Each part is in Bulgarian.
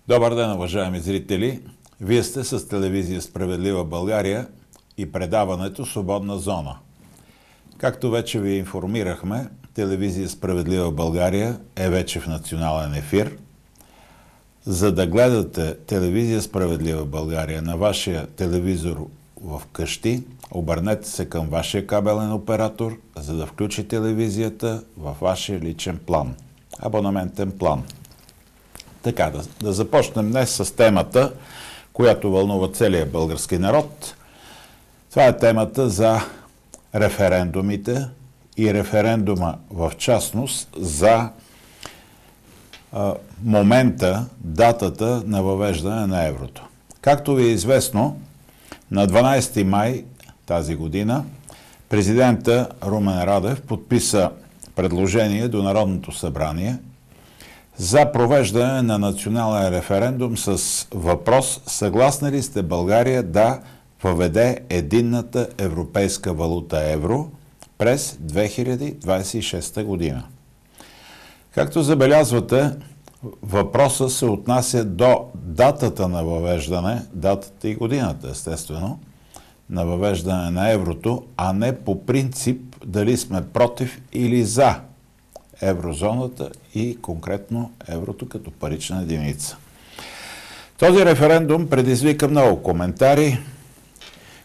Добър ден, уважаеми зрители! Вие сте с телевизия Справедлива България и предаването Свободна зона. Както вече ви информирахме, телевизия Справедлива България е вече в национален ефир. За да гледате телевизия Справедлива България на вашия телевизор в къщи, обърнете се към вашия кабелен оператор, за да включи телевизията в вашия личен план. Абонаментен план. Така, да започнем днес с темата, която вълнува целия български народ. Това е темата за референдумите и референдума в частност за момента, датата на въвеждане на еврото. Както ви е известно, на 12 май тази година президента Румен Радев подписа предложение до Народното събрание за провеждане на национален референдум с въпрос: съгласни ли сте България да въведе единната европейска валута евро през 2026 година? Както забелязвате, въпросът се отнася до датата на въвеждане, датата и годината, естествено, на въвеждане на еврото, а не по принцип дали сме против или за еврозоната и конкретно еврото като парична единица. Този референдум предизвика много коментари,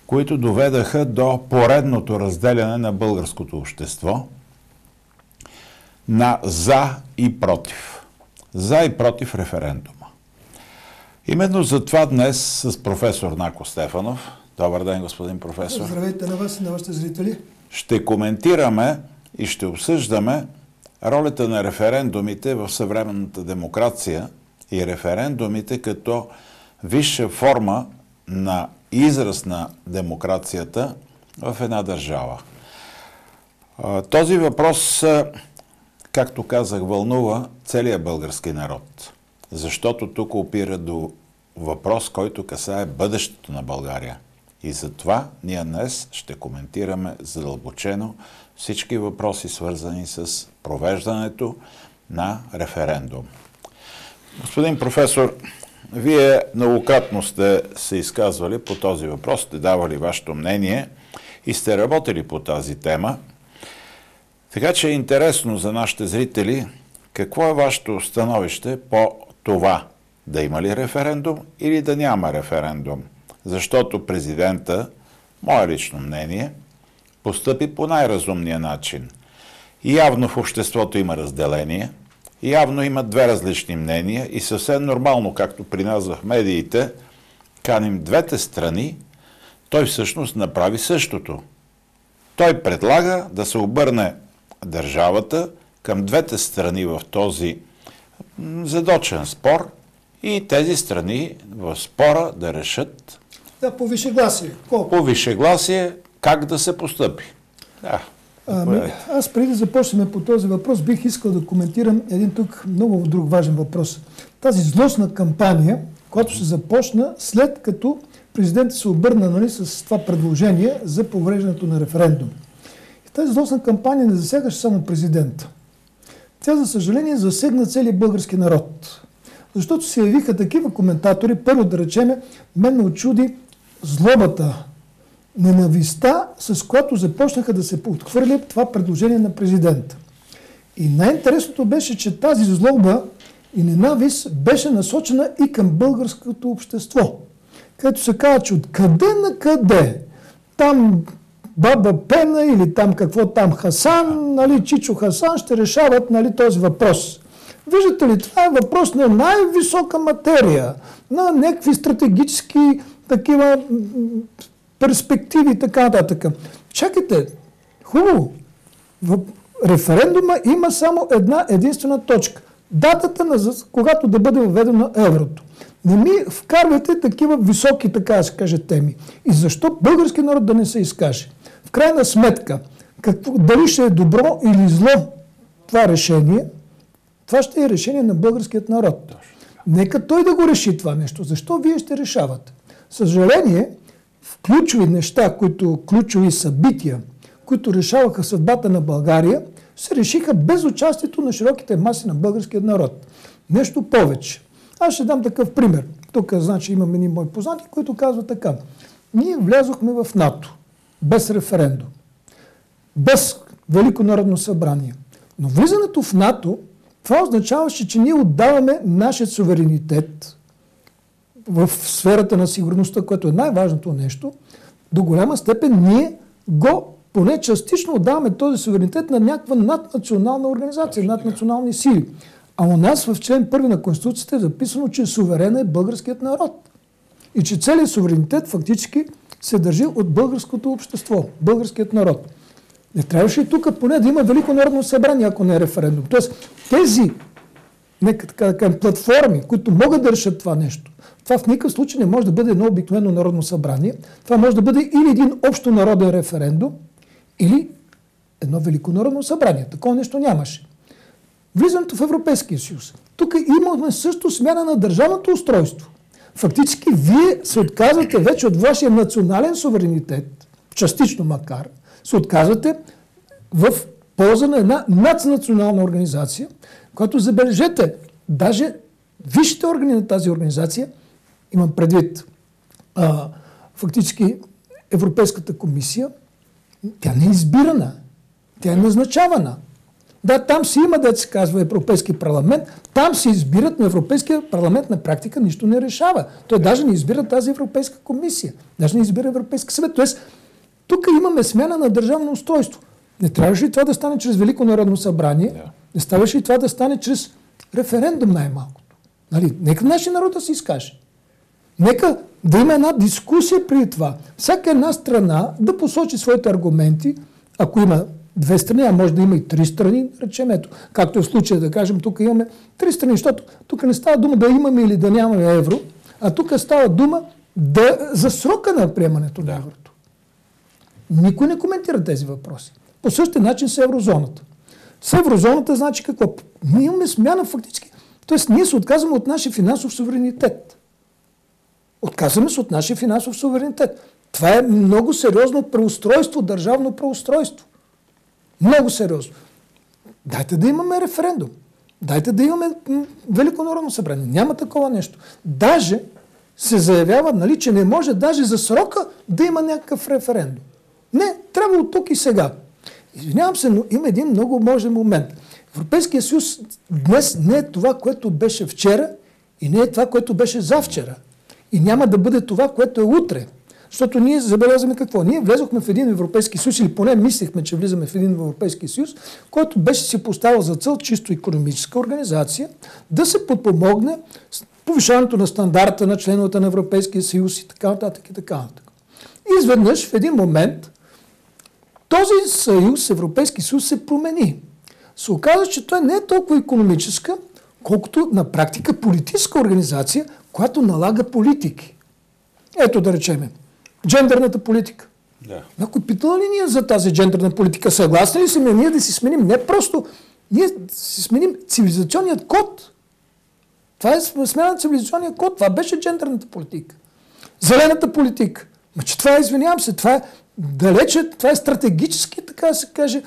които доведаха до поредното разделяне на българското общество на за и против. За и против референдума. Именно за това днес с професор Нако Стефанов, добър ден, господин професор. Здравейте на вас и на вашите зрители. Ще коментираме и ще обсъждаме ролята на референдумите в съвременната демокрация и референдумите като висша форма на израз на демокрацията в една държава. Този въпрос, както казах, вълнува целия български народ, защото тук опира до въпрос, който касае бъдещето на България. И затова ние днес ще коментираме задълбочено всички въпроси, свързани с провеждането на референдум. Господин професор, вие многократно сте се изказвали по този въпрос, сте давали вашето мнение и сте работили по тази тема. Така че е интересно за нашите зрители какво е вашето становище по това: да има ли референдум или да няма референдум. Защото президента, мое лично мнение, постъпи по най-разумния начин. И явно в обществото има разделение, явно има две различни мнения и съвсем нормално, както при нас в медиите, каним двете страни, той всъщност направи същото. Той предлага да се обърне държавата към двете страни в този задочен спор и тези страни в спора да решат по вишегласие. По вишегласие как да се постъпи. Да. Аз преди да започнем по този въпрос, бих искал да коментирам един тук много друг важен въпрос. Тази злостна кампания, която се започна след като президентът се обърна с това предложение за провеждането на референдум. И тази злостна кампания не засягаше само президента. Тя, за съжаление, засегна целия български народ. Защото се явиха такива коментатори, първо да речеме, мен ме очуди злобата, ненавистта, с която започнаха да се отхвърлят това предложение на президента. И най-интересното беше, че тази злоба и ненавист беше насочена и към българското общество. Където се казва, че откъде на къде, там баба Пена или там какво там Хасан, Чичо Хасан ще решават този въпрос. Виждате ли, това е въпрос на най-висока материя, на някакви стратегически такива перспективи и така нататък. Чакайте, хубаво. В референдума има само една единствена точка. Датата, когато да бъде въведено еврото. Не ми вкарвайте такива високи, така да се каже, теми. И защо български народ да не се изкаже? В крайна сметка, дали ще е добро или зло това решение, това ще е решение на българският народ. Нека той да го реши това нещо. Защо вие ще решавате? Съжаление, в ключови неща, ключови събития, които решаваха съдбата на България, се решиха без участието на широките маси на българския народ. Нещо повече. Аз ще дам такъв пример. Тук, значи, имам едни мои познати, които казват така. Ние влязохме в НАТО без референдум, без Велико народно събрание. Но влизането в НАТО, това означаваше, че ние отдаваме нашия суверенитет в сферата на сигурността, което е най-важното нещо. До голяма степен ние го поне частично отдаваме този суверенитет на някаква наднационална организация, наднационални сили. А у нас в член 1 на Конституцията е записано, че суверен е българският народ. И че целият суверенитет фактически се държи от българското общество, българският народ. Не трябваше и тук поне да има Велико народно събрание, ако не е референдум. Тоест тези, нека така да кажем, платформи, които могат да решат това нещо, това в никакъв случай не може да бъде едно обикновено народно събрание. Това може да бъде или един общо народен референдум, или едно Велико народно събрание. Такова нещо нямаше. Влизането в Европейския съюз. Тук имахме също смяна на държавното устройство. Фактически вие се отказвате вече от вашия национален суверенитет, частично макар, се отказвате в полза на една наднационална организация, която, забележете, даже висшите органи на тази организация, имам предвид фактически Европейската комисия, тя не е избирана, тя е назначавана. Да, там си има, да се казва, Европейски парламент, там се избират, но Европейския парламент на практика нищо не решава. Той даже не избира тази Европейска комисия, даже не избира Европейски съвет. Тоест, тук имаме смяна на държавно устройство. Не трябваше ли това да стане чрез Велико народно събрание? Не ставаше ли това да стане чрез референдум най-малкото? Нали? Нека нашия народ да се изкаже. Нека да има една дискусия преди това. Всяка една страна да посочи своите аргументи, ако има две страни, а може да има и три страни, речем ето. Както е в случая, да кажем, тук имаме три страни, защото тук не става дума да имаме или да нямаме евро, а тук става дума за срока на приемането на еврото. Никой не коментира тези въпроси. По същия начин с еврозоната. С еврозоната значи какво? Ние имаме смяна фактически. Тоест ние се отказваме от нашия финансов суверенитет. Отказваме се от нашия финансов суверенитет. Това е много сериозно преустройство, държавно преустройство. Много сериозно. Дайте да имаме референдум. Дайте да имаме Велико народно събрание. Няма такова нещо. Даже се заявява, нали, че не може даже за срока да има някакъв референдум. Не, трябва от тук и сега. Извинявам се, но има един много можен момент. Европейския съюз днес не е това, което беше вчера и не е това, което беше завчера. И няма да бъде това, което е утре. Защото ние забелязваме какво? Ние влезохме в един Европейски съюз, или поне мислихме, че влизаме в един Европейски съюз, който беше си поставил за цел чисто икономическа организация да се подпомогне с повишаването на стандарта на членовете на Европейския съюз и така нататък и така нататък. И изведнъж в един момент този съюз, Европейски съюз, се промени. Се оказа, че той не е толкова икономическа, колкото на практика политическа организация, която налага политики. Ето да речеме, джендерната политика. Да. Някой питал ли ние за тази джендерна политика? Съгласни ли сме ние да си сменим не просто, ние си сменим цивилизационният код. Това е смяна на цивилизационния код. Това беше джендерната политика. Зелената политика. Че това, извинявам се, това е далече, това е стратегически, така да се каже,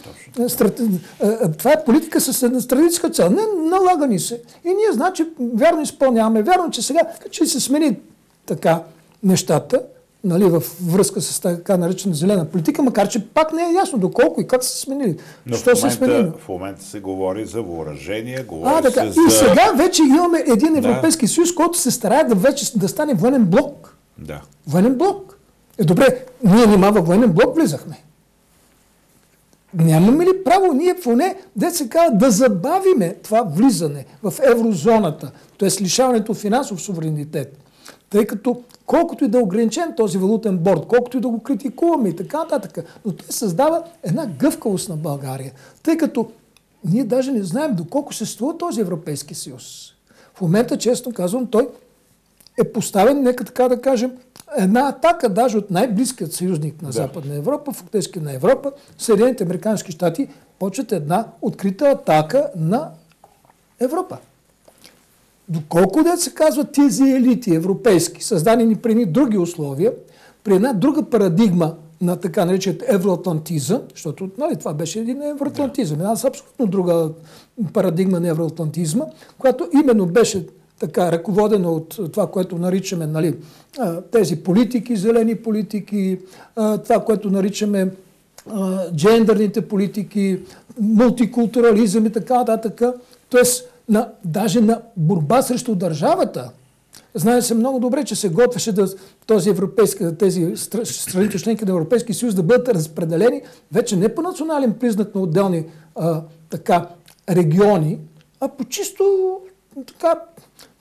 това е политика с стратегическа цел. Не налага ни се. И ние, значи, вярно изпълняваме. Вярно, че сега, че се смени така нещата, нали, във връзка с така наречена зелена политика, макар че пак не е ясно доколко и как са се сменили. Но в момента се говори за въоръжение, говори се за... И сега вече имаме един Европейски съюз, който се старае да стане военен блок. Да. Военен блок. Добре, ние нима във военен блок влизахме. Нямаме ли право ние поне, да забавиме това влизане в еврозоната, т.е. лишаването от финансов суверенитет, тъй като колкото и да е ограничен този валутен борд, колкото и да го критикуваме и така нататък, но той създава една гъвкавост на България, тъй като ние даже не знаем доколко съществува този Европейски съюз. В момента, честно казвам, той е поставен, нека така да кажем, една атака даже от най-близкият съюзник на Западна Европа, фактически на Европа, Съединените американски щати, почват една открита атака на Европа. Доколко да се казват тези елити европейски, създадени при едни други условия, при една друга парадигма на така нареченият евроатлантизъм, защото нали, това беше един евроатлантизъм, една абсолютно друга парадигма на евроатлантизма, която именно беше така ръководена от това, което наричаме, нали, тези политики, зелени политики, това, което наричаме джендърните политики, мултикултурализъм и така нататък. Тоест, даже на борба срещу държавата. Знае се много добре, че се готвеше тези страните членки на Европейския съюз да бъдат разпределени вече не по национален признак на отделни региони, а по чисто така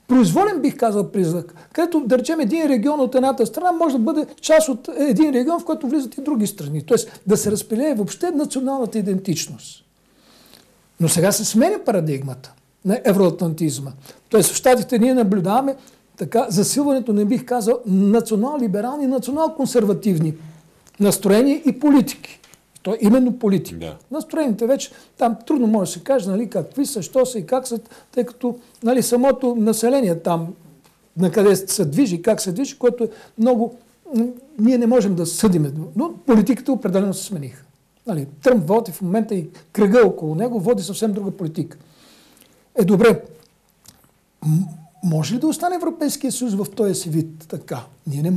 произволен, бих казал, признак. Където, да речем, един регион от едната страна може да бъде част от един регион, в който влизат и други страни. Тоест да се разпилее въобще националната идентичност. Но сега се сменя парадигмата на евроатлантизма. Тоест в Щатите ние наблюдаваме така засилването, не бих казал, национал-либерални, национал-консервативни настроения и политики. То е именно политика. Да. Настроените вече, там трудно може да се каже, нали, какви са, що са и как са, тъй като, нали, самото население там, на къде се движи, как се движи, което е много... Ние не можем да съдим, но политиката определено се смениха. Нали, Тръмп води в момента и кръга около него води съвсем друга политика. Добре. Може ли да остане Европейския съюз в този си вид така? Ние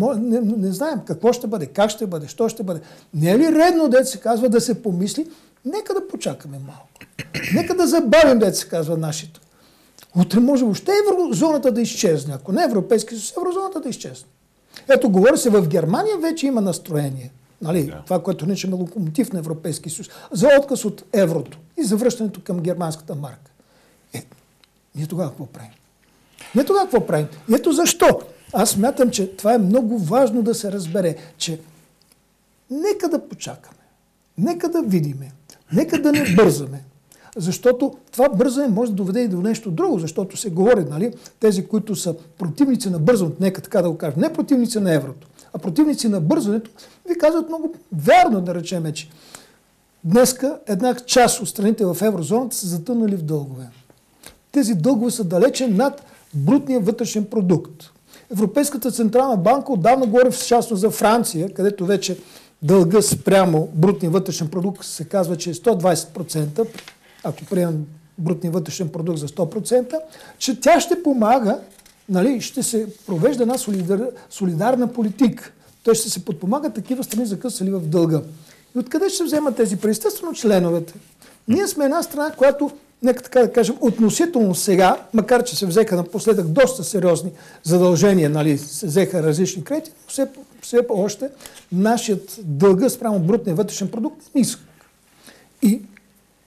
не знаем какво ще бъде, как ще бъде, що ще бъде. Не е ли редно, дето се казва, да се помисли? Нека да почакаме малко. Нека да забавим, дето се казва, нашето. Утре може въобще еврозоната да изчезне. Ако не Европейския съюз, еврозоната да изчезне. Ето, говори се, в Германия вече има настроение. Нали? Да. Това, което наричаме локомотив на Европейския съюз. За отказ от еврото и за връщането към германската марка. Ние тогава какво правим? Ето защо. Аз смятам, че това е много важно да се разбере, че нека да почакаме, нека да видиме, нека да не бързаме. Защото това бързане може да доведе и до нещо друго, защото се говори, нали, тези, които са противници на бързането, нека така да го кажем, не противници на еврото, а противници на бързането, ви казват много вярно, да речем, че днеска една част от страните в еврозоната са затънали в дългове. Тези дългове са далече над брутния вътрешен продукт. Европейската централна банка отдавна говори в частност за Франция, където вече дълга спрямо брутния вътрешен продукт се казва, че е 120%, ако приемем брутния вътрешен продукт за 100%, че тя ще помага, нали, ще се провежда една солидарна политика. Той ще се подпомага такива страни закъсали в дълга. И откъде ще се вземат тези пари? Естествено членовете. Ние сме една страна, която, нека така да кажем, относително сега, макар че се взеха напоследък доста сериозни задължения, нали, се взеха различни кредити, но все още нашият дълга спрямо брутния вътрешен продукт е нисък. И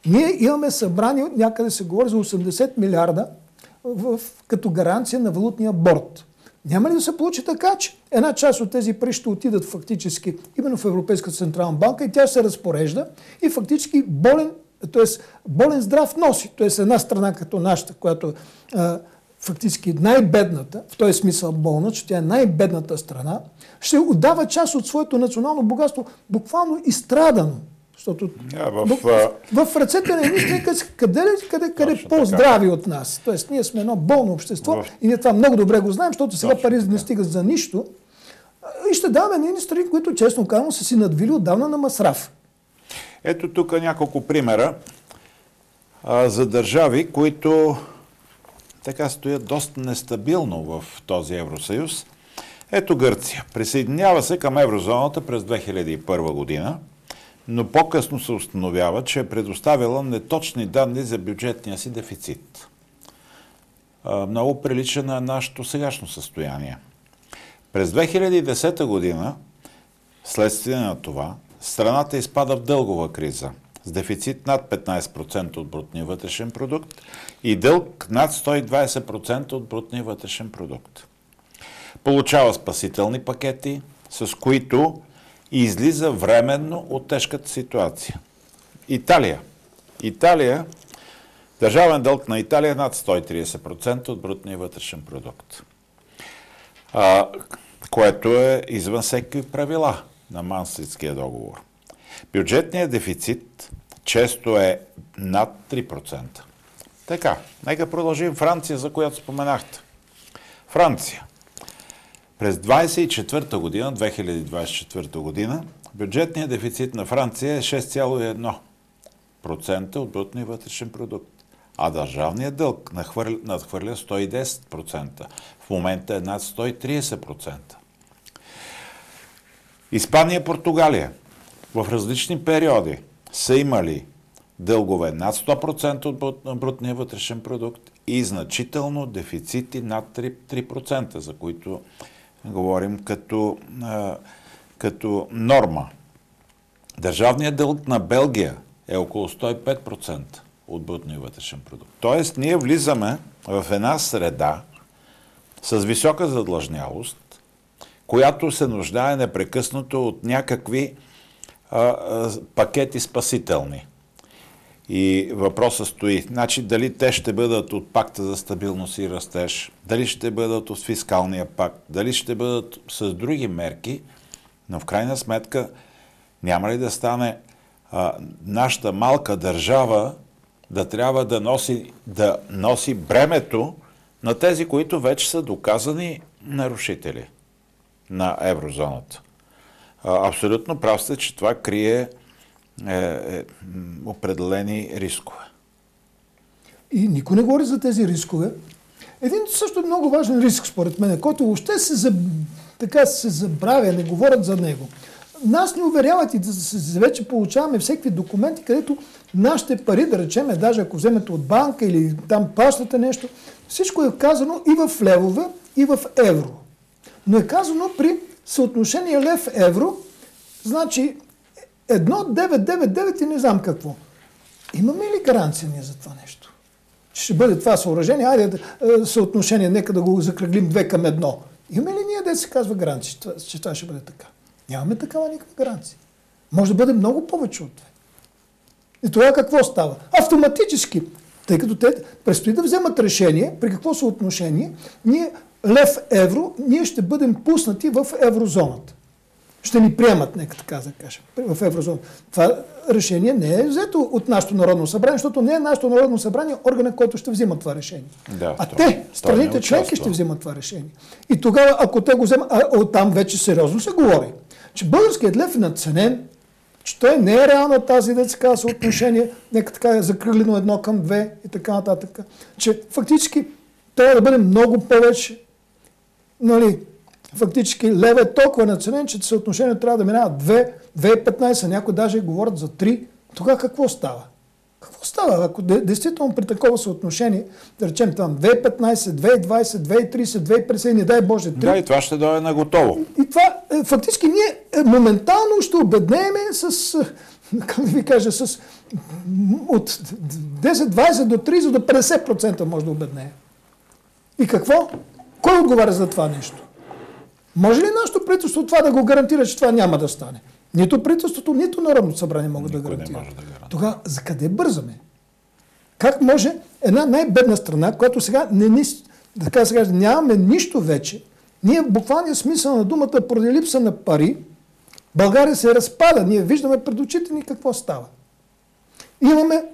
ние имаме събрани, някъде се говори за 80 милиарда като гаранция на валутния борд. Няма ли да се получи така, че една част от тези пари ще отидат фактически именно в Европейската централна банка и тя се разпорежда и фактически болен здрав носи. Т.е. една страна като нашата, която фактически най-бедната, в този смисъл болна, че тя е най-бедната страна, ще отдава част от своето национално богатство буквално изстрадано. Защото в ръцете на едни страни, къде по-здрави от нас. Тоест, ние сме едно болно общество и ние това много добре го знаем, защото сега пари не стигат за нищо. И ще даваме едни страни, които, честно казано, са си надвили отдавна на масраф. Ето тук няколко примера за държави, които така стоят доста нестабилно в този Евросъюз. Ето Гърция. Присъединява се към еврозоната през 2001 година, но по-късно се установява, че е предоставила неточни данни за бюджетния си дефицит. Много прилича на нашето сегашно състояние. През 2010 година, вследствие на това, страната изпада в дългова криза с дефицит над 15% от брутния вътрешен продукт и дълг над 120% от брутния вътрешен продукт. Получава спасителни пакети, с които излиза временно от тежката ситуация. Италия, държавен дълг на Италия е над 130% от брутния вътрешен продукт, което е извън всеки правила на Маастрихтския договор. Бюджетният дефицит често е над 3%. Така, нека продължим Франция, за която споменахте. Франция. През 2024 година, бюджетният дефицит на Франция е 6,1% от брутния вътрешен продукт. а държавният дълг надхвърля 110%. В момента е над 130%. Испания и Португалия в различни периоди са имали дългове над 100% от брутния вътрешен продукт и значително дефицити над 3%, за които говорим като норма. Държавният дълг на Белгия е около 105% от брутния вътрешен продукт. Тоест, ние влизаме в една среда с висока задлъжнялост, която се нуждае непрекъснато от някакви пакети спасителни. И въпросът стои, значи дали те ще бъдат от пакта за стабилност и растеж, дали ще бъдат от фискалния пакт, дали ще бъдат с други мерки, но в крайна сметка няма ли да стане нашата малка държава да трябва да носи бремето на тези, които вече са доказани нарушители на еврозоната. Абсолютно прав сте, че това крие определени рискове. И никой не говори за тези рискове. Един също много важен риск, според мен, който въобще се забравя, не говорят за него. Нас ни уверяват и вече получаваме всеки документи, където нашите пари, да речем, даже ако вземете от банка или там плащате нещо, всичко е казано и в левове, и в евро. Но е казано при съотношение лев-евро, значи 1,999 и не знам какво. Имаме ли гаранция ние за това нещо? Че ще бъде това съоръжение, айде съотношение, нека да го закръглим 2 към 1. Имаме ли ние, да се казва, гаранция, че това ще бъде така? Нямаме такава никаква гаранция. Може да бъде много повече от това. И това какво става? Автоматически, тъй като те предстои да вземат решение, при какво съотношение, ние лев-евро, ние ще бъдем пуснати в еврозоната. Ще ни приемат, нека така да кажем, в еврозоната. Това решение не е взето от нашето Народно събрание, защото не е нашето Народно събрание органът, който ще взима това решение. Да, страните членки ще взимат това решение. И тогава, ако те го вземат, оттам вече сериозно се говори, че българският лев е надценен, че той не е реално тази, да се казва, съотношение, нека така е закръглено 1 към 2 и така нататък. Че фактически трябва да бъде много повече, нали, фактически лев е толкова надценен, че съотношението трябва да минава 2,15, някои даже говорят за 3. Тогава какво става? Какво става, ако действително при такова съотношение, да речем там 2,15, 2,20, 2,30, 2,50, не дай Боже 3. Да, и това ще дойде на готово. И това, фактически, ние моментално ще обеднеем с, как да ви кажа, от 10-20 до 30 до 50% може да обеднеем. И какво? Кой отговаря за това нещо? Може ли нашето правителство това да го гарантира, че това няма да стане? Нито правителството, нито Народното събрание могат да гарантират. Тогава за къде бързаме? Как може една най-бедна страна, която сега нямаме нищо вече, ние в буквалния смисъл на думата поради липса на пари, България се разпада. Ние виждаме пред очите ни какво става. Имаме,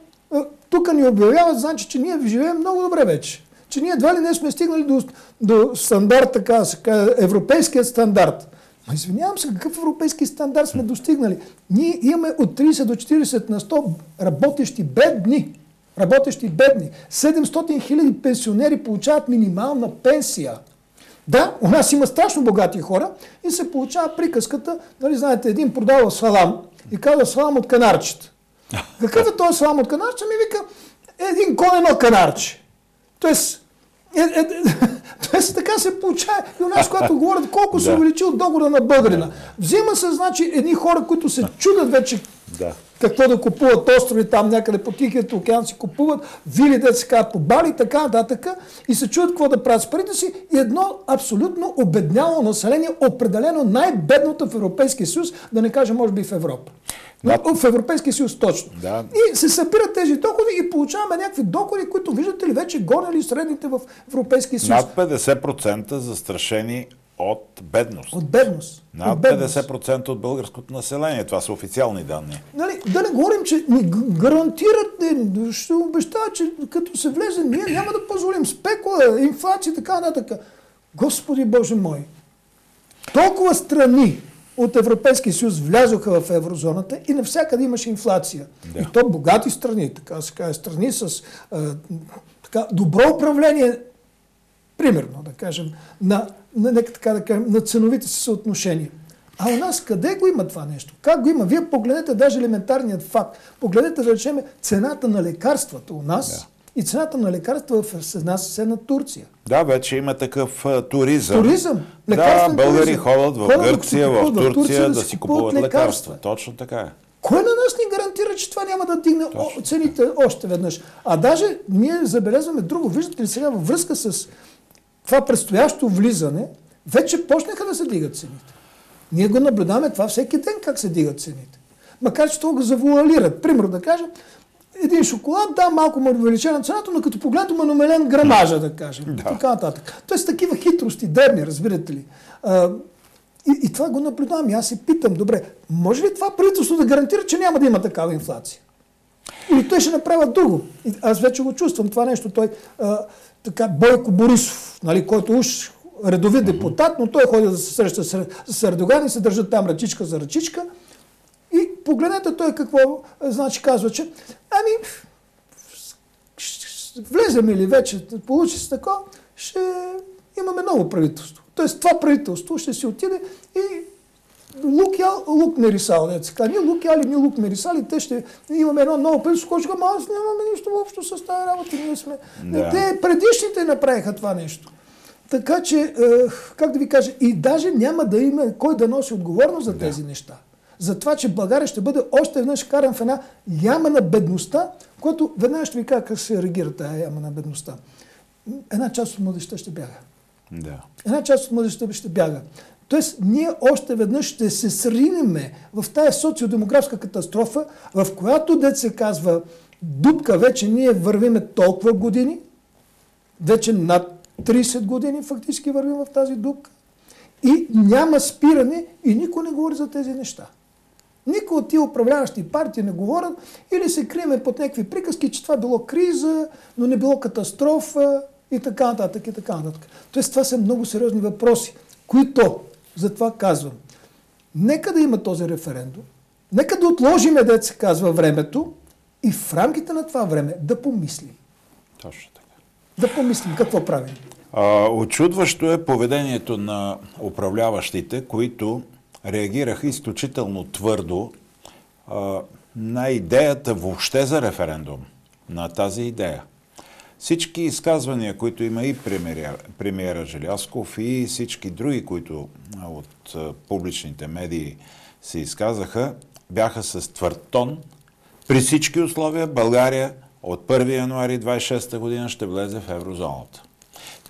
тук ни обявяват, значи, че ние живеем много добре вече. Че ние едва ли не сме стигнали до стандарт, така се казва, европейският стандарт. Но извинявам се, какъв европейски стандарт сме достигнали? Ние имаме от 30 до 40 на 100 работещи бедни. 700 хиляди пенсионери получават минимална пенсия. Да, у нас има страшно богати хора и се получава приказката, нали знаете, един продава салам и казва салам от канарчета. Какъв е този салам от канарчета? Ми вика, един кон едно канарче. Тоест, така се получава и у нас, когато говорят колко се увеличил дохода на българина. Взима се, значи, едни хора, които се чудят вече какво да купуват острови там някъде по Тихият океан, си купуват вили, да се казват по Бали, така нататък, и се чудят какво да правят с парите си, и едно абсолютно обедняло население, определено най-бедното в Европейския съюз, да не кажа може би в Европа. В Европейския съюз точно. Да. И се събират тези доходи и получаваме някакви доходи, които виждате ли вече гонели средните в Европейския съюз. Над 50% застрашени от бедност. От бедност. Над 50% от българското население. Това са официални данни. Нали, да не говорим, че ни гарантират, ще обещават, че като се влезе, ние няма да позволим спекула, инфлация и така нататък. Господи Боже мой! Толкова страни от Европейския съюз влязоха в еврозоната и навсякъде имаше инфлация. Да. И то богати страни, така се каже, страни с добро управление, примерно, да кажем, нека така да кажем, на ценовите си съотношения. А у нас къде го има това нещо? Как го има? Вие погледнете даже елементарният факт. Погледнете, да речем, цената на лекарствата у нас и цената на лекарства в една съседна Турция. Да, вече има такъв туризъм. Туризъм. Да, българи ходят в Гърция, в Турция да си купуват лекарства. Точно така е. Кой на нас ни гарантира, че това няма да дигне цените още веднъж? А даже ние забелязваме друго. Виждате ли сега във връзка с това предстоящо влизане, вече почнаха да се дигат цените. Ние го наблюдаваме това всеки ден как се дигат цените. Макар че това го завуалират. Примерно да кажем, един шоколад, да, малко му е увеличена цената, но като погледнато му е намален грамажа, да кажем. Да. Така нататък. Тоест такива хитрости, дребни, разбирате ли. И това го наблюдавам. И аз се питам, добре, може ли това правителство да гарантира, че няма да има такава инфлация? Или той ще направят друго? И аз вече го чувствам това нещо. Той, така, Бойко Борисов, нали, който уж редови депутат, но той ходи да се среща с Ердоган и се държат там ръчичка за ръчичка. И погледнете той какво значи казва, че влезем или вече получи се такова, ще имаме ново правителство. Тоест това правителство ще си отиде и лук мерисал. Ние лук яли, ние лук мерисали, те ще имаме едно ново правителство, което ще кажа, аз нямаме нищо общо с тази работа. Ние сме. Да. Те предишните направиха това нещо. Така че, как да ви кажа, и даже няма да има кой да носи отговорност за тези неща. За това, че България ще бъде още веднъж каран в една яма на бедността, което веднага ще ви кажа как се реагира тази яма на бедността. Една част от младежта ще бяга. Да. Една част от младежта ще бяга. Тоест, ние още веднъж ще се сринеме в тая социодемографска катастрофа, в която, дет се казва, дупка, вече ние вървиме толкова години, вече над 30 години фактически вървим в тази дупка и няма спиране и никой не говори за тези неща. Никой от тия управляващи партии не говорят или се криеме под някакви приказки, че това било криза, но не било катастрофа и така нататък и така нататък. Тоест това са много сериозни въпроси, които, затова казвам, нека да има този референдум, нека да отложим, дет се казва, времето и в рамките на това време да помислим. Точно така. Да помислим какво правим. Очудващо е поведението на управляващите, които реагираха изключително твърдо на идеята въобще за референдум, на тази идея. Всички изказвания, които има и премиера Желязков и всички други, които от публичните медии се изказаха, бяха с твърд тон. При всички условия България от 1 януари 2026 година ще влезе в еврозоната.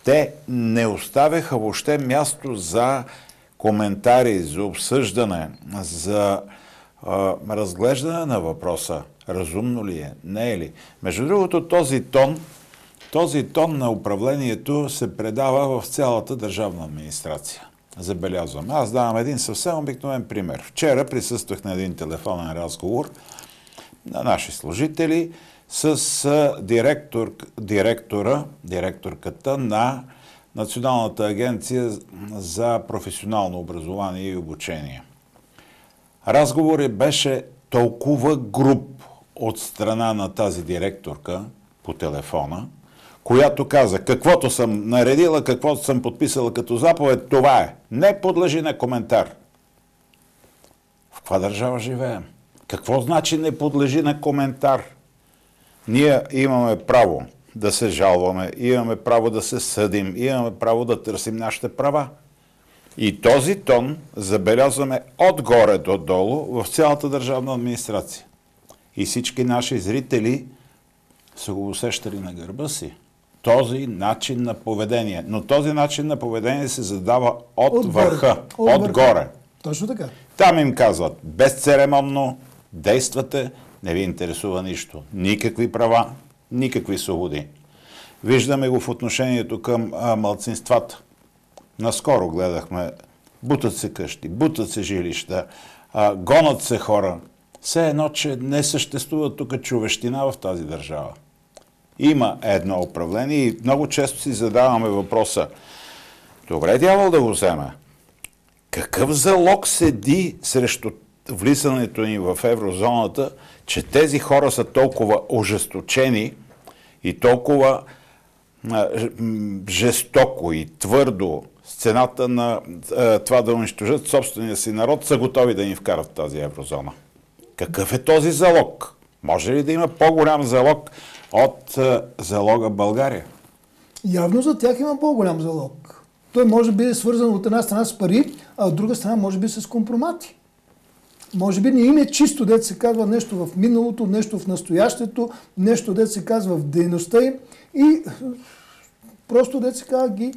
Те не оставяха въобще място за коментари, за обсъждане, за разглеждане на въпроса. Разумно ли е? Не е ли? Между другото, този тон на управлението се предава в цялата държавна администрация. Забелязвам. Аз давам един съвсем обикновен пример. Вчера присъствах на един телефонен разговор на наши служители с директорката на Националната агенция за професионално образование и обучение. Разговорът беше толкова груб от страна на тази директорка по телефона, която каза, каквото съм наредила, каквото съм подписала като заповед, това е. Не подлежи на коментар. В каква държава живеем? Какво значи не подлежи на коментар? Ние имаме право да се жалваме, имаме право да се съдим, имаме право да търсим нашите права. И този тон забелязваме отгоре до долу в цялата държавна администрация. И всички наши зрители са го усещали на гърба си. Този начин на поведение. Но този начин на поведение се задава от върха, отгоре. Точно така. Там им казват, безцеремонно действате, не ви интересува нищо. Никакви права, никакви свободи. Виждаме го в отношението към малцинствата. Наскоро гледахме, бутат се къщи, бутат се жилища, гонат се хора. Все едно, че не съществува тук човещина в тази държава. Има едно управление и много често си задаваме въпроса, добре, дявол да го вземе. Какъв залог седи срещу влизането ни в еврозоната, че тези хора са толкова ожесточени и толкова жестоко и твърдо с цената на това да унищожат собствения си народ, са готови да ни вкарат в тази еврозона? Какъв е този залог? Може ли да има по-голям залог от залога България? Явно за тях има по-голям залог. Той може би е свързан от една страна с пари, а от друга страна може би с компромати. Може би не им е чисто, дето се казва нещо в миналото, нещо в настоящето, нещо, дето се казва в дейността им и просто, дето се казва,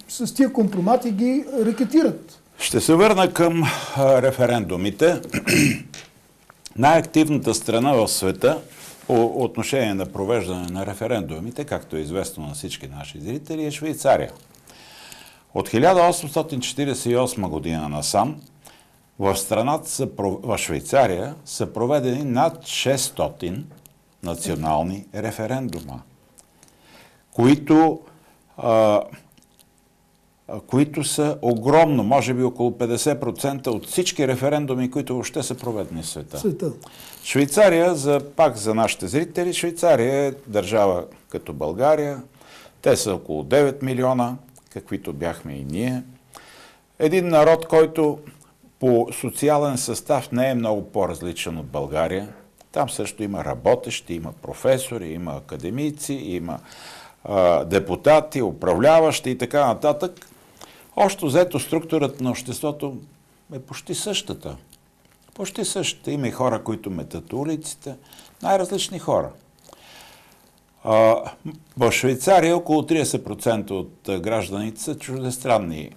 с тия компромати ги рекетират. Ще се върна към референдумите. Най-активната страна в света по отношение на провеждане на референдумите, както е известно на всички наши зрители, е Швейцария. От 1848 година насам в Швейцария са проведени над 600 национални референдума, които са огромно, може би около 50% от всички референдуми, които въобще са проведени в света. Швейцария, пак за нашите зрители, Швейцария е държава като България. Те са около 9 милиона, каквито бяхме и ние. Един народ, който по социален състав не е много по-различен от България. Там също има работещи, има професори, има академици, има депутати, управляващи и така нататък. Общо взето структурата на обществото е почти същата. Почти същата. Има и хора, които метат улиците. Най-различни хора. В Швейцария около 30% от гражданите са чуждестранни,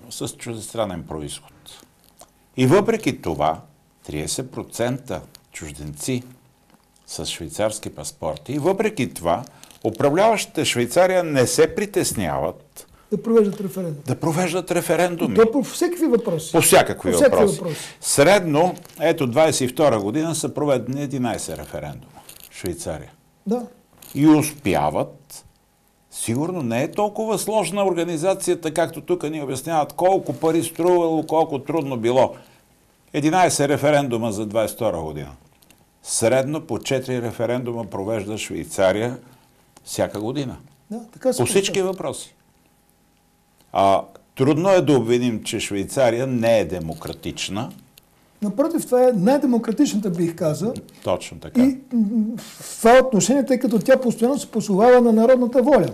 с чуждестранен произход. И въпреки това, 30% чужденци с швейцарски паспорти, и въпреки това, управляващите Швейцария не се притесняват да провеждат референдуми. То по всякакви въпроси. По всякакви въпроси. Средно, ето 22 година са проведени 11 референдума в Швейцария. Да. И успяват. Сигурно не е толкова сложна организацията, както тук ни обясняват колко пари струвало, колко трудно било. 11 референдума за 22 година. Средно по 4 референдума провежда Швейцария всяка година. Да, така по всички въпроси. Трудно е да обвиним, че Швейцария не е демократична. Напротив, това е най-демократичната, бих казал. Точно така. И в това отношение, тъй като тя постоянно се позовава на народната воля.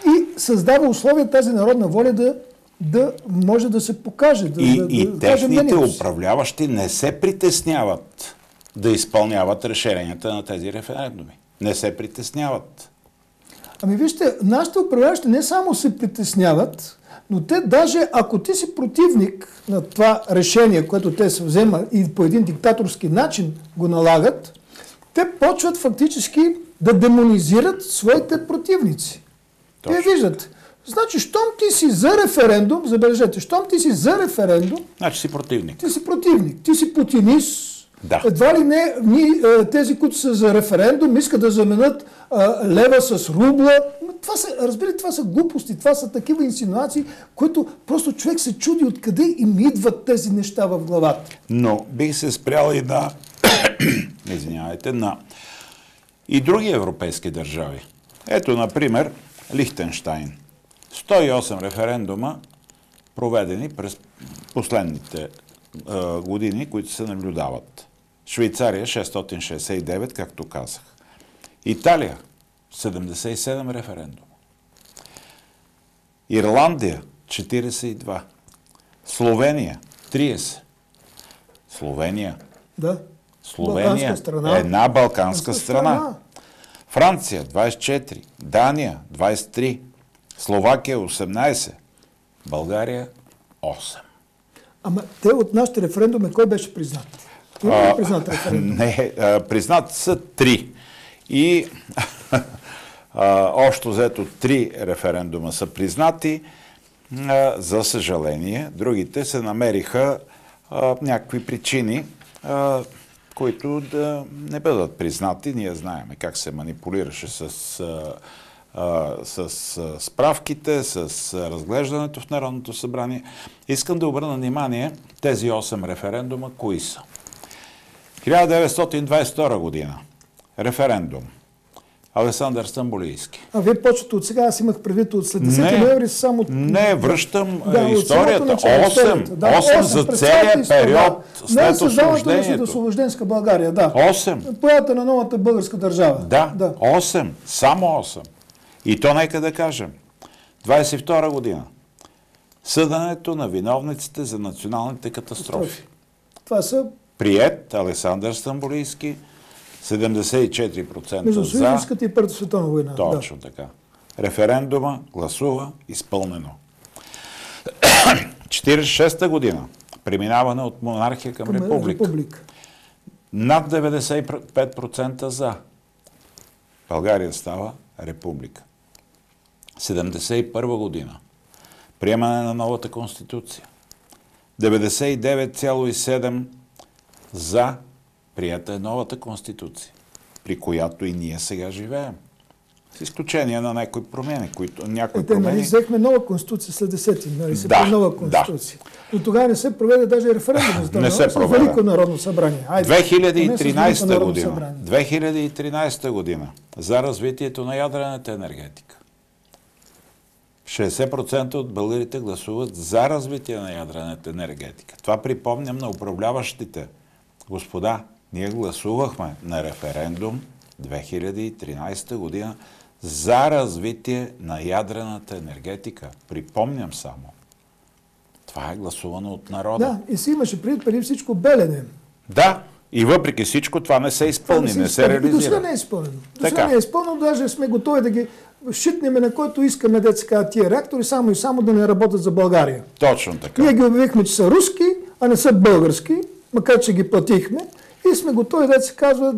И създава условия тази народна воля да може да се покаже. И техните управляващи не се притесняват да изпълняват решенията на тези референдуми. Не се притесняват. Ами вижте, нашите управляващи не само се притесняват, но те даже, ако ти си противник на това решение, което те се вземат и по един диктаторски начин го налагат, те почват фактически да демонизират своите противници. Точно. Те виждат. Значи, щом ти си за референдум, забележете, щом ти си за референдум, значи си противник. Ти си противник, ти си путинист. Да. Едва ли не, тези, които са за референдум, искат да заменят лева с рубла. Разбирате, това са глупости, това са такива инсинуации, които просто човек се чуди откъде им идват тези неща в главата. Но бих се спрял и на и други европейски държави. Ето, например, Лихтенщайн. 108 референдума проведени през последните години, които се наблюдават. Швейцария 669, както казах. Италия 77 референдума. Ирландия 42. Словения 30. Словения. Балканска страна. Една балканска страна. Франция 24. Дания 23. Словакия 18. България 8. Ама те от нашите референдуми кой беше признат? Има ли признат референдум? Не, признат са 3. И общо взето 3 референдума са признати. За съжаление, другите се намериха някакви причини, които да не бъдат признати. Ние знаем как се манипулираше с с справките, с разглеждането в Народното събрание. Искам да обърна внимание тези 8 референдума, кои са. 1922 година. Референдум. Александър Стамболийски. А вие почвате от сега, аз имах предвид от след 10 ноември само... Не, връщам историята. 8 за целия период след освобождението. Освобожденска България, да. 8. Появата на новата българска държава. Да, 8. Само 8. И то нека да кажем. 22 година. Съденето на виновниците за националните катастрофи. Това са... Приет Александър Стамболийски, 74% между за... Съюзническата и Първата световна война. Точно така. Референдума гласува изпълнено. 46-та година. Преминаване от монархия към република. Над 95% за. България става република. 71 година. Приемане на новата конституция. 99,7% за. Прията е новата конституция, при която и ние сега живеем. С изключение на някои промени, някои промени... Нали взехме нова конституция след 10-ти, нали се при нова конституция. Но тогава не се проведе даже референдум. Не се проведе. Велико народно събрание. 2013 година за развитието на ядрената енергетика. 60% от българите гласуват за развитие на ядрената енергетика. Това припомням на управляващите. Господа, ние гласувахме на референдум 2013 година за развитие на ядрената енергетика. Припомням само. Това е гласувано от народа. Да, и си имаше преди всичко Белене. Да, и въпреки всичко това не се изпълни, не се реализира. До сега не е изпълнено. Не е изпълнено, даже сме готови да ги шитнем на който искаме да се казват тия реактори, само и само да не работят за България. Точно така. Ние ги обявихме, че са руски, а не са български, макар че ги платихме. И сме готови да се казва,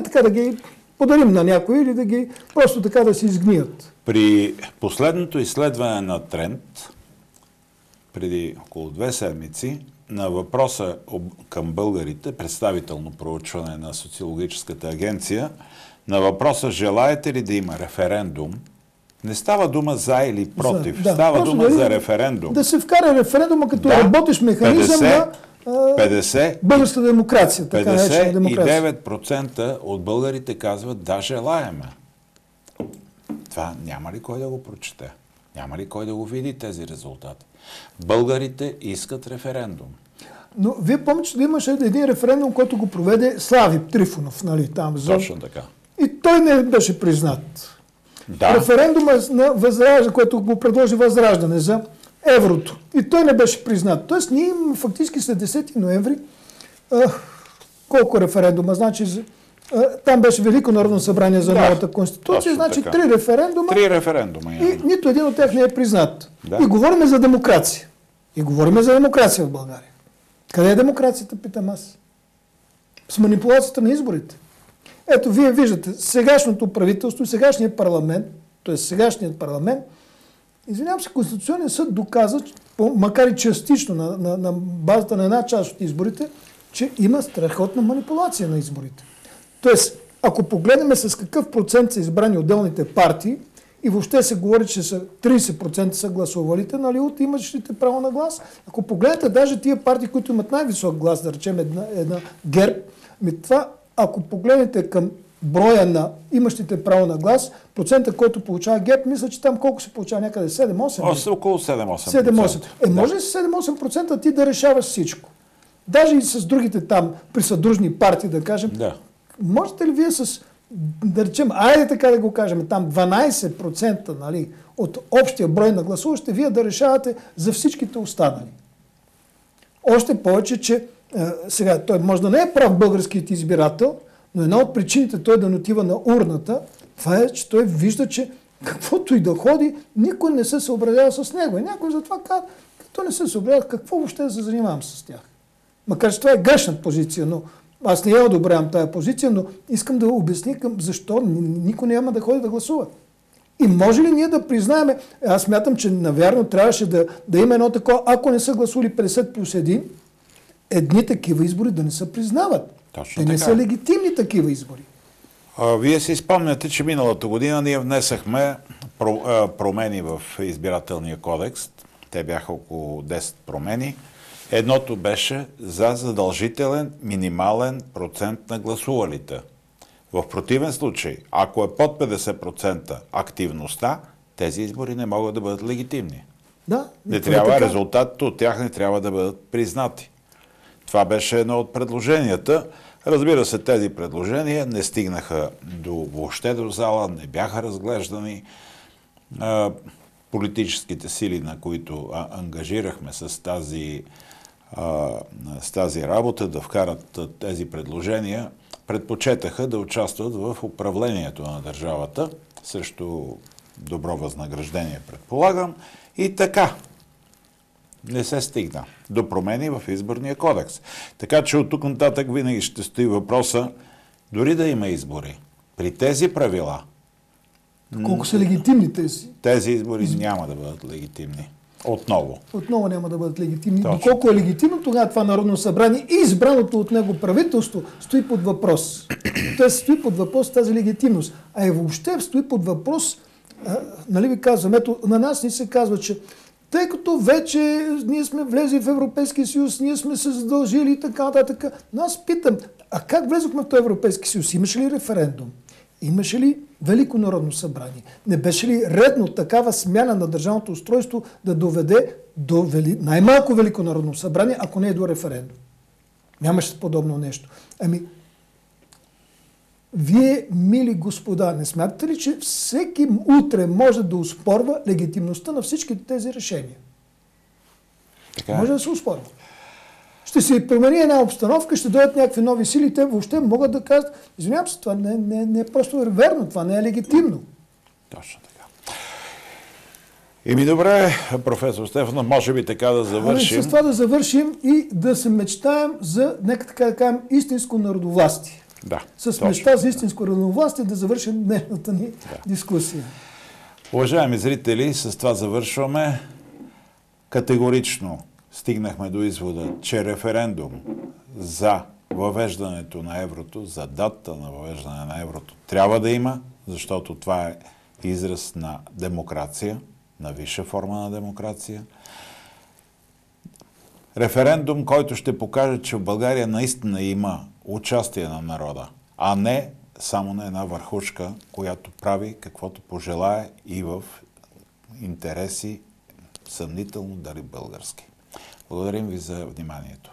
така да ги подарим на някой или да ги просто така да се изгният. При последното изследване на Тренд, преди около 2 седмици, на въпроса към българите, представително проучване на социологическата агенция, на въпроса желаете ли да има референдум, не става дума за или против, става дума за референдум. Да се вкара референдума като работещ механизъм на... 50, българската демокрация, така наречена демокрация. 59% от българите казват да, желаеме. Това няма ли кой да го прочете? Няма ли кой да го види тези резултати? Българите искат референдум. Но вие помните, да имаше един референдум, който го проведе Слави Трифонов, нали, там. Точно така. И той не беше признат. Да. Референдума на Възраждане, който го предложи Възраждане за еврото. И той не беше признат. Тоест, ние имаме фактически след 10 ноември колко референдума? Значи, там беше Велико народно събрание за новата конституция, значи така. 3 референдума. 3 референдума. И нито един от тях не е признат. Да. И говорим за демокрация. И говорим за демокрация в България. Къде е демокрацията, питам аз? С манипулацията на изборите. Ето, вие виждате, сегашното правителство, сегашният парламент, т.е. сегашният парламент, извинявам се, Конституционният съд доказа, макар и частично на базата на една част от изборите, че има страхотна манипулация на изборите. Тоест, ако погледнем с какъв процент са избрани отделните партии и въобще се говори, че са 30% са гласувалите, нали, от имащите право на глас. Ако погледнете даже тия партии, които имат най-висок глас, да речем една ГЕРБ, това, ако погледнете към броя на имащите право на глас, процента, който получава ГЕРБ, мисля, че там колко се получава някъде? 7-8? Около 7-8%. 7-8%. Може ли с 7-8% ти да решаваш всичко? Даже и с другите там присъдружни партии, да кажем. Да. Можете ли вие с, да речем, айде така да го кажем, там 12%, нали, от общия брой на гласуващите, вие да решавате за всичките останали? Още повече, че сега той може да не е прав българският избирател, но една от причините той да не отива на урната, това е, че той вижда, че каквото и да ходи, никой не се съобразява с него. И някой затова казва, като не се съобразява, какво въобще да се занимавам с тях? Макар че това е грешна позиция, но аз не я одобрявам тая позиция, но искам да обясня защо никой няма да ходи да гласува. И може ли ние да признаем, аз смятам, че навярно трябваше да има едно такова, ако не са гласували 50+1, едни такива избори да не се признават. Точно те не така. са легитимни такива избори. Вие си спомняте, че миналата година ние внесахме промени в избирателния кодекс. Те бяха около 10 промени. Едното беше за задължителен минимален процент на гласувалите. В противен случай, ако е под 50% активността, тези избори не могат да бъдат легитимни. Да, не трябва, резултатите от тях не трябва да бъдат признати. Това беше едно от предложенията. Разбира се, тези предложения не стигнаха въобще до зала, не бяха разглеждани. Политическите сили, на които ангажирахме с тази работа да вкарат тези предложения, предпочетаха да участват в управлението на държавата срещу добро възнаграждение, предполагам. И така не се стигна до промени в изборния кодекс. Така че от тук нататък винаги ще стои въпроса, дори да има избори, при тези правила, колко са легитимни тези? Тези избори няма да бъдат легитимни. Отново. Отново няма да бъдат легитимни. Доколко е легитимно, тогава това Народно събрание и избраното от него правителство стои под въпрос. Тоест стои под въпрос тази легитимност. А и въобще стои под въпрос, нали ви казвам, ето на нас ни се казва, че тъй като вече ние сме влезли в Европейския съюз, ние сме се задължили и така, така. Но аз питам, а как влезохме в този Европейски съюз? Имаше ли референдум? Имаше ли Велико народно събрание? Не беше ли редно такава смяна на държавното устройство да доведе до най-малко Велико народно събрание, ако не е до референдум? Нямаше подобно нещо. Ами, вие, мили господа, не смятате ли, че всеки утре може да оспорва легитимността на всичките тези решения? Така може да се оспорва. Ще се промени една обстановка, ще дойдат някакви нови сили, те въобще могат да кажат, извинявам се, това не е просто верно, това не е легитимно. Точно така. Добре, професор Стефанов, може би така да завършим. С това да завършим и да се мечтаем за, нека така да кажем, истинско народовластие. Да, с мечта за истинско народовластие да завършим днешната ни дискусия. Уважаеми зрители, с това завършваме. Категорично стигнахме до извода, че референдум за въвеждането на еврото, за датата на въвеждане на еврото трябва да има, защото това е израз на демокрация, на висша форма на демокрация. Референдум, който ще покаже, че в България наистина има участие на народа, а не само на една върхушка, която прави каквото пожелае и в интереси съмнително дали български. Благодарим ви за вниманието.